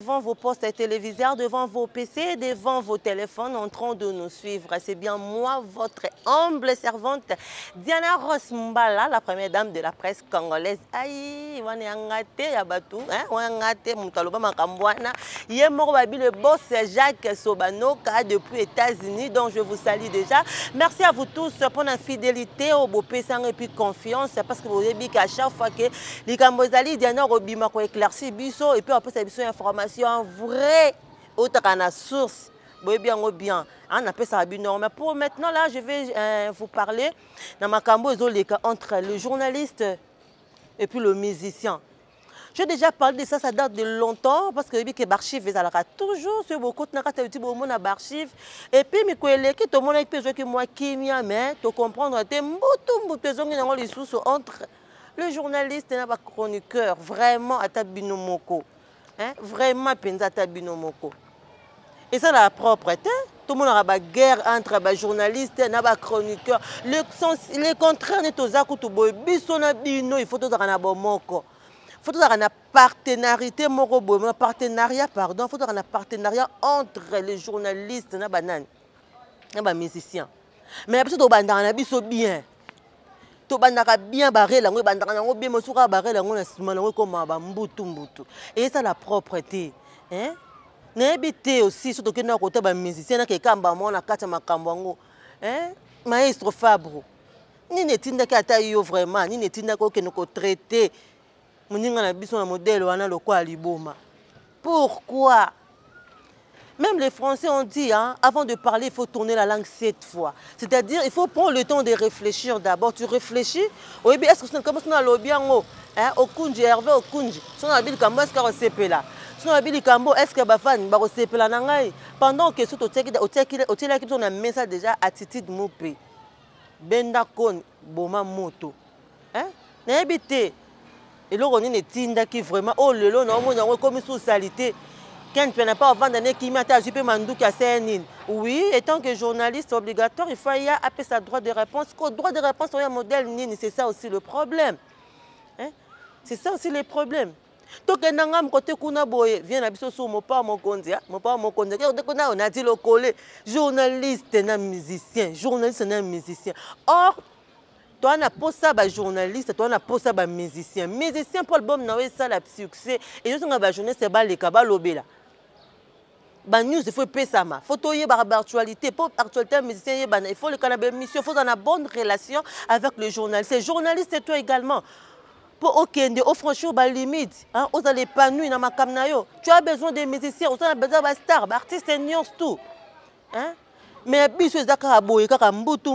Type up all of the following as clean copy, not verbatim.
Devant vos postes téléviseurs, devant vos PC, devant vos téléphones en train de nous suivre. C'est bien moi, votre humble servante, Diana Ross Mbala, la première dame de la presse congolaise. Aïe, on est engâté, Yabatou, on est engâté, Moutaloba Makambouana. Hier, le boss Jacques Sobanoka depuis les États-Unis, donc je vous salue déjà. Merci à vous tous pour la fidélité, au beau PC et puis confiance, parce que vous avez dit qu'à chaque fois que les Cambozali, Diana Robima, ko éclairci biso, et puis après, ça a information vrai, autre qu'à la source. Bien, on appelle ça abusant. Mais pour maintenant, là, je vais vous parler dans ma cambo entre le journaliste et puis le musicien. J'ai déjà parlé de ça, ça date de longtemps, parce que les archives, ils ont toujours sur beaucoup de archives. Et puis, tout le monde peut jouer que moi, qui mais tu comprendre, entre le journaliste et le chroniqueur, vraiment, à Tabinomoko. Vraiment, penza Tabinomoko. Et ça, la propreté. Tout le monde a une guerre entre les journalistes et les chroniqueurs. Le contraire, il faut que il faut un partenariat, partenariat entre les journalistes et les musiciens. Mais après, il faut bien. Bien barré, et ça la propreté. N'habitez aussi surtout que nous côté musicien qui maestro Fabro. Ni netinda ki ata yo vraiment, ni netinda ko que nous traiter. Moninga na biso na modèle wana lokwa liboma. Pourquoi? Même les Français ont dit, avant de parler, il faut tourner la langue 7 fois. C'est-à-dire, il faut prendre le temps de réfléchir d'abord. Tu réfléchis, est-ce que c'est comme ça au Kunji, Hervé au Kunji, si on a dit est-ce qu'on s'est là? Si on a dit est-ce que Bafan va s'est là? Pendant que tu as mis ça déjà, attitude moupé. Benda kon, boma moto. N'habitez. Et là, on est tinda qui vraiment, oh le lot, on a comme sous salité. Quand tu n'as pas vendre qui m'a tajupé mandou oui, étant que journaliste obligatoire, il faut y appeler ça droit de réponse. Le droit de réponse, c'est un modèle nini, c'est ça aussi le problème. C'est ça aussi le problème. Donc, quand côté kuna boye vient à biso sur mon pas mon kondia, on a dit le collé journaliste et musicien, journaliste et musicien. Or, toi n'a pas ça ba journaliste, toi n'a pas ça ba musicien. Musicien pour l'album na ça la succès et je suis ba journaliste c'est ba le kaba lobela. Ba news il faut payer ça ma. Faut toyer ba actualité, pour actualité musicien il faut le canabé mission, faut avoir une bonne relation avec le journaliste. C'est journaliste et toi également. Pour okende au franchir ba limite, aux aller épanouir dans ma kamnayo. Tu as besoin des musiciens, on a besoin de stars, d'artistes et news tout. Mais biso ezaka boye kaka mbutu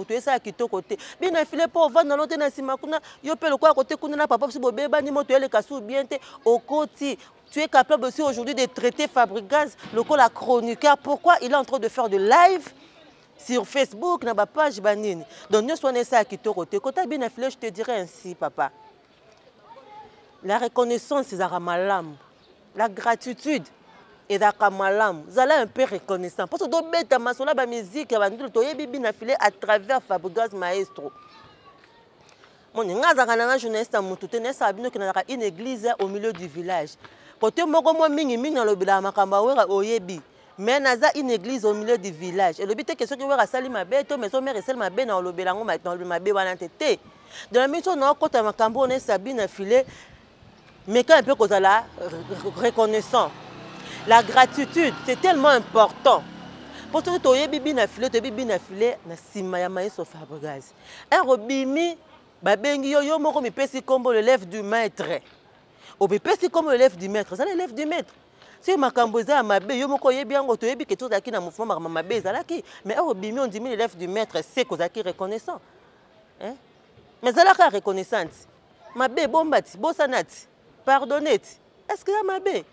esa kitoko te bina file po vanda lote na sima kuna yo pe le kwa côté kuna na papa si bobeba ni moto ele kasu bien te okoti tu es capable aussi aujourd'hui de traiter Fabrigaz le la chroniqueur. Pourquoi il est en train de faire de live sur Facebook na ba page banini donc nous soyons ça kitoko te kota bina file je te dirais ainsi papa la reconnaissance c'est malam la gratitude et d'akamalam, vous allez un peu reconnaissant. Parce que vous avez la musique, vous avez à travers Fabrigaz Maestro. Je suis journaliste une église au milieu du village. Côté mais naza une église au milieu du village. Et le but est que ceux qui veulent salir ma bête, mais sont mères et ma bête dans le bélango maintenant le ma bête va l'entêter. De la mission non côté ma cambo on est sabine filé, mais quand un peu qu'on a reconnaissant. La gratitude, c'est tellement important. Parce que tu as bibi na sima ya maïs au Fabrigaz. Un robimi, babengi yo moko mi pesi kombo le lève du maître. O mi pesi kombo le lève du maître, ça le lève du maître. Si makambo za mabe yo moko yebi yango to yebi quelque chose aki na mouvement mabe zalaki, mais un robimi on dit mi le lève du maître, c'est que zaki reconnaissant. Mais zalaka reconnaissante. Mabe bombati, bosanati, pardonneti. Est-ce que ya mabe?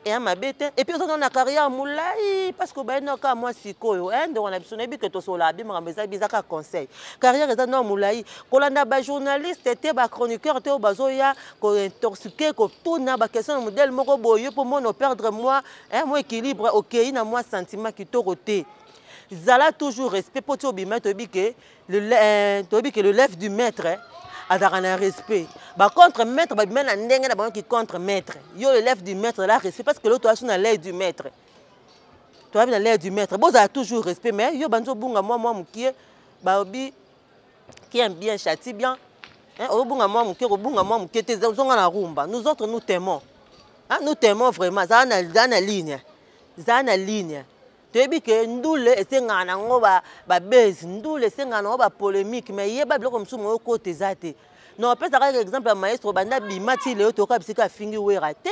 Et à ma bête et puis on a carrière moulai parce que ben non quand moi si ko donc on a besoin de que to so la bi ma bizaka conseil carrière est non moulai ko landa ba journaliste était ba chroniqueur était au bazoya ko intoxiqué ko tout na ba question modèle moko boyo pour moi perdre moi moi équilibre OK na moi sentiment qui to roté zala toujours respect pour to bi mettre bi que le lève du maître azalaka na respect bacontre maître babima na ndenge na bango ki contre maître yo l'élève du maître la respect parce que l'autre asu na l'air du maître toi na l'air du maître bozala toujours respect mais yo banzo bunga moi mukie baobi qui aime bien châtie bien obunga moi mukie te zonga na rumba nous autres nous t'aimons nous t'aimons vraiment za na ligne toyebi ke ndule esengana nango babezi ndule esengana nango bapolémique mais yeba biloko mosusu moyo kote eza te non opesaka exemple ya maestro banda bima ti leo toyoka bisika afingi wera te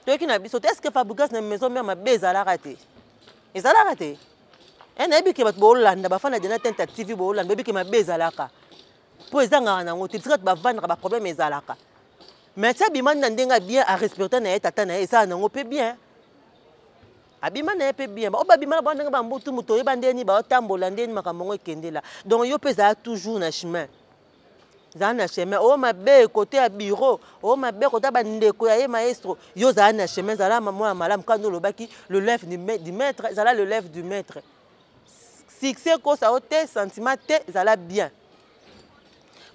toyoki na biso te estce fabrigas na maison mare mabe ezalaka te nayebi ke bato boolanda bafanda dena tentative boolanda boyebi ke mabe ezalaka mpo ezangaka nango te bisika bavandaka baproblème ezalaka mais ti abimani na ndenge bien arespecte na ye tata na ye esala nango mpe bien abima na ye mpe bien babima na bango ndenge bambutu moto oyeba ndeni baotambola ndeni makambo ngo ekendela donc yo mpe ezala toujours na chemin zala na chemin oyo mabe kote ya bureau oyo mabe kote ya bandeko ya ye maestro yo zala na chemin zala mwana malamu kanda olobaki le lève du maître zala le lève du maître succès kosa o te sentiment te zala bien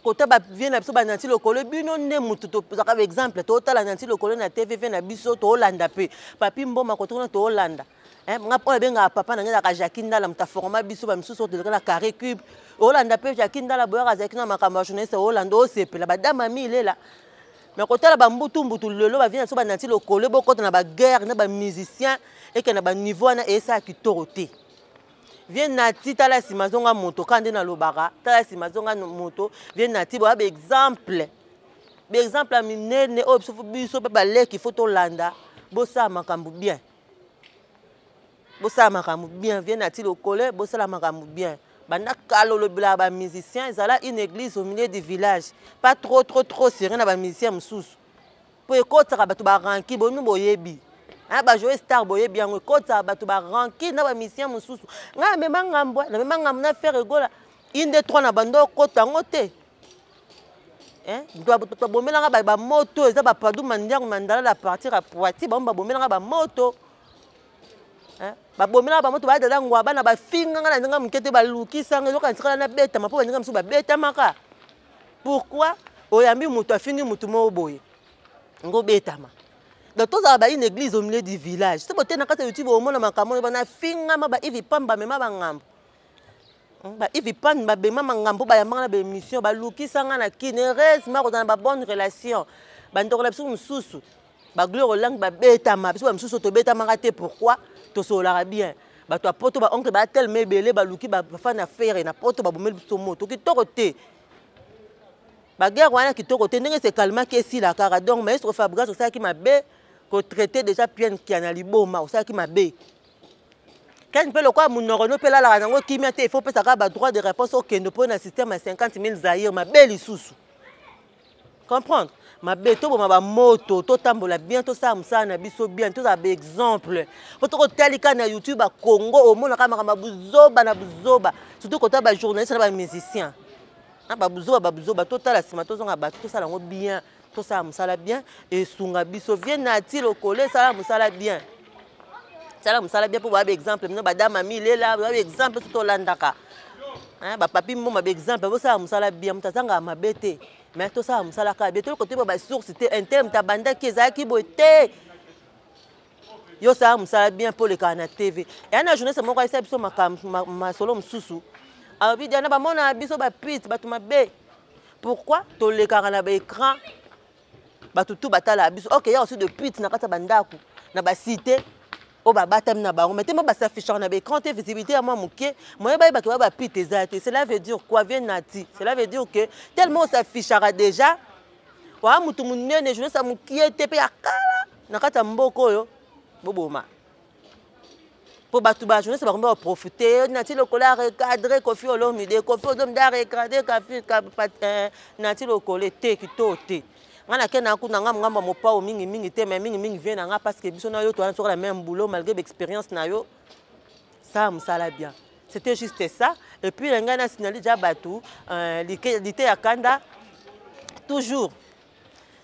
kota bavie na biso bananti lokolo bino nde mutu tozaka baexemple tootala nanti lokolo na tv na biso toolanda mpe papi mboma kote kuna toolanda nga oyo abengaka papa na ngai ezaka Jackie Ndala moto aforma biso bamisusu otoleka na carré cube oolanda mpe Jackie Ndala boyaka azalaki na makambo ya journaliste oolanda osepela badama milela mais kotala bambutumbutu lelo bavie na biso bananti lokolo bokota na baguerre na bamusicien eke na baniveau wana eyesaka kitoko te vient nati tala sima zonga moto kande na lobaka tala sima zonga moto vient nati boya be exemple a minene o biso pe baleki faut landa bosa makambu bien vient nati lokole bosa la makambu bien banda kalo lobela ba musicien ezala une église au milieu du village pas trop serré na ba musicien mususu po ekotaka bato ba ranki bonu boyebi ba jouer star boye bien kota bato ba ranki na ba musicien mususu nga mema ngambo na faire egola inde 3 na bando kota ngote to bomela nga ba moto eza ba padu mandiango mandala la partir à Poitiers ba bomela nga ba moto ba bomela ba moto ba dada ngwa bana ba finga nga na nga mukete ba lukisa nga yoka ntikala na beta mapo ba nga musu ba beta maka pourquoi oyambi muto afingi mutu mo boye ngo betama donc tous avez une église au milieu du village c'est peut-être na YouTube au monde makambo bana finga ma ba ivi pamba mema ba ngambo ba ivi pamba ba mama ngambo ba yamanga na ba émission ba lukisa nga na kineres ma ko dans ba bonne relation ba ndokela biso mususu ba gloire lang ba betama biso ba mususu to betama te pourquoi to solara bien ba to poto ba oncle ba tel mebele ba luki ba fa na faire na poto ba bomeli biso moto ki toko te ba guerre wana ki toko te ndenge se calma ke si la kara donc maestro Fabrice ça qui m'a bé ko traiter déjà bien qui a na liboma ça qui m'a bé quand peut le quoi mon neurono peut la nango qui m'a il faut peut ça ba droit de réponse au kendo pour un système à 50 000 zaïr ma belle isusu comprendre ma beto bo ma moto to tambola bien to ça musa na biso bien to ça ba exemple to telika na YouTube à Congo au monde kama buzoba na buzoba surtout quand ba journaliste na ba musicien na ba buzoba to tala sima to zonga ba to ça lango bien to ça musala bien et sunga biso vient nati lokole ça musala bien pour ba exemple na ba dama milela ba exemple to landaka ba papi mo ba exemple bo ça musala bien mutazanga mabete mais tout ça musala ka beto côté ba source te un terme ta banda ki ezaki boté yo ça musala bien pour le kana TV et ana journée moko esa biso ma solo mususu a vidéo na ba mona biso ba pit ba tuma be pourquoi to le kana na ba écran ba tutu batala biso OK ya aussi de pit na kata bandaku na ba cité o ba batam na bango mais tellement ba s'afficher na ba écran te visibilité à moi muké moi ba ba pit ezate cela veut dire quoi vient nati cela veut dire que tellement s'affichera déjà wa mutu munene je ça mukie te pe akala na kata mboko yo boboma pour batu ba journée ça va profiter nati lokola recadrer Koffi Olomide Koffi Olomide da recadrer nati lokola te kitote ngana kena kuna ngamba mopa o mingi te mais mingi vient nga parce que biso na yo to sur la même boulot malgré l'expérience na yo ça musala bien c'était juste ça et puis ngana signali ja batu l'ité ya kanda toujours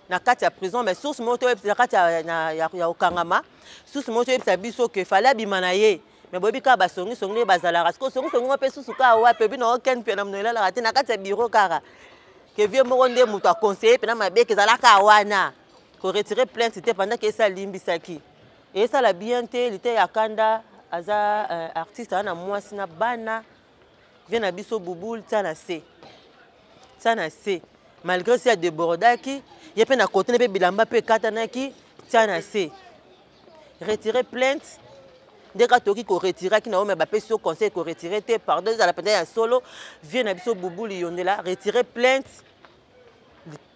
na kati ya prison mais source moto na kati ya okangama source moto ebisa biso que fallait bimana ye mais bobi ka ba songi songi bazala rasko songi songi ngape susuka wa pebi na oken pe na mnola la raté na kati bureau kara que vieux mo ndé muto a conseiller pe na mabe ke zala ka wana ko retirer plainte c'était pendant que ça limbisaki et ça la bien té lité yakanda aza artiste ana mwasi na bana vient na biso bubul tana se malgré ça débordaki y a pe na côté pe bilamba pe katanaki tana se retirer plainte dès que toki ko retirer ki na o me ba pe so conseil ko retirer te pardon za la penda ya solo vient na biso bubul yondela retirer plainte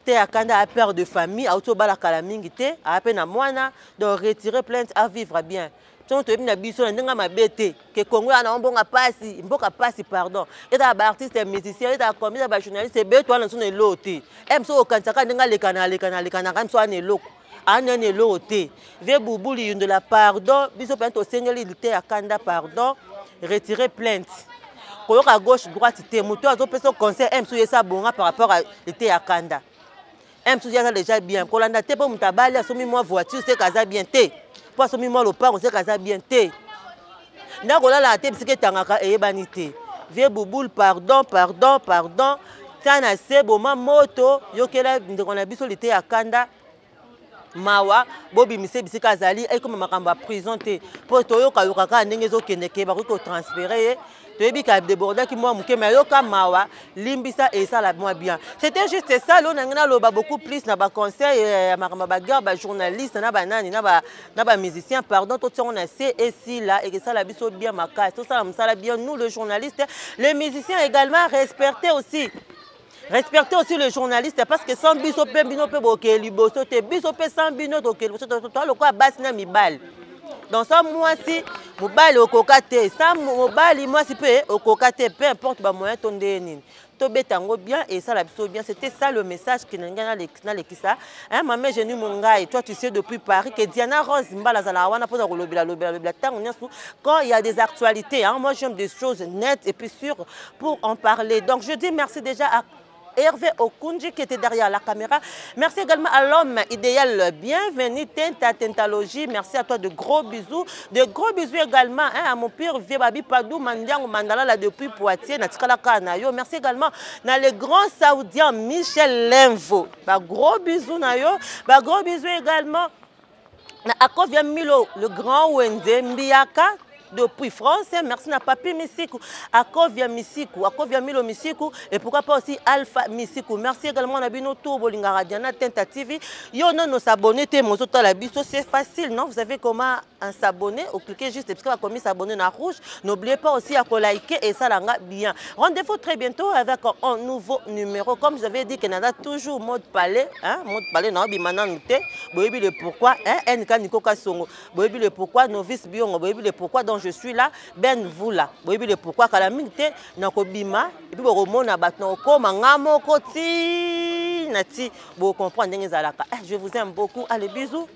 te akanda a père de famille auto bala kala mingi te a pe na mwana donc retirer plainte à vivre bien. Donc tu na biso na ndinga mabete ke Congo ana mbonga pasi mboka pasi pardon et da ba artiste musicien et da commis ba journaliste be to na so ne loté em so okansaka ndinga lekana kam so ane loko anene loté ve bubuli yunde la pardon biso pe to sengeli lité akanda pardon retirer plainte koyoka gauche droite te moto azo peso conseil em so yesa bonga par rapport à lité akanda em so yesa déjà bien kolanda te po mutabali asomi moi voiture c'est kaza bien te po asomi moi le parc c'est kaza bien te ndako la te bisike tangaka eyebani te vie bubul pardon tana se boma moto yokela ndeko na biso lité akanda mawa bobi mise bisika azali ay comme makamba prison te po toyoka yokaka ndenge ezokendeke bakoki kotransférer toyebi ka déborda ki moi muke mayoka mawa limbisa et ça la moi bien c'était juste ça lo nangina loba beaucoup plus na ba conseil makamba ba gars ba journaliste na ba nani na ba musicien pardon tout on a c'est ici là et que ça la biso bien makasi tout ça la bien nous le journaliste les musiciens également respecter aussi le journaliste parce que sans biso pe bino pe bokeli boso te biso pe sans bino tokeli boso to le quoi basi na mibali donc ça moi si mobali okokate ça mobali moi si pe okokate peu importe ba moyen tonde nini to betango bien et ça la biso bien c'était ça le message que n'engana les kisa hein maman Genu Mongai toi tu sais depuis Paris que Diana Rose mbala za la wana pour lobela tango nyasu quand il y a des actualités hein moi j'aime des choses nettes et puis sûres pour en parler donc je dis merci déjà à Hervé Okunji qui était derrière la caméra. Merci également à l'homme idéal. Bienvenue Tentalogie. Merci à toi, de gros bisous. De gros bisous également à mon pire vieux Babi Padou Mandiang Mandala là depuis Poitiers. Merci également à le grand Saoudien Michel Lenvo. Gros bisous Nayo. Gros bisous également à Akovia Milo, le grand Wende Mbiaka. Depuis France, merci à Papi Misiku, à Kovia Misiku, à Kovia Milo Misiku, et pourquoi pas aussi Alpha Misiku. Merci également à Nabino Tour, Bolinga Diana, Tentative. Yo non nos abonnés, c'est facile, non? Vous savez comment s'abonner? Ou cliquez juste, parce qu'on va comme s'abonner dans rouge. N'oubliez pas aussi à liker et ça l'a bien. Rendez-vous très bientôt avec un nouveau numéro. Comme je vous avais dit, Canada toujours mode palais, hein? Mode palais, non? Bimananité, boyebi le pourquoi, hein? NK Nikoka Songo, boyebi le pourquoi, novice Bion, boyebi le pourquoi, donc je suis là, ben vous là. Vous voyez pourquoi quand la minute nakobima et puis vous na batna koma ngamo koti nati vous comprendre. Je vous aime beaucoup. Allez bisous.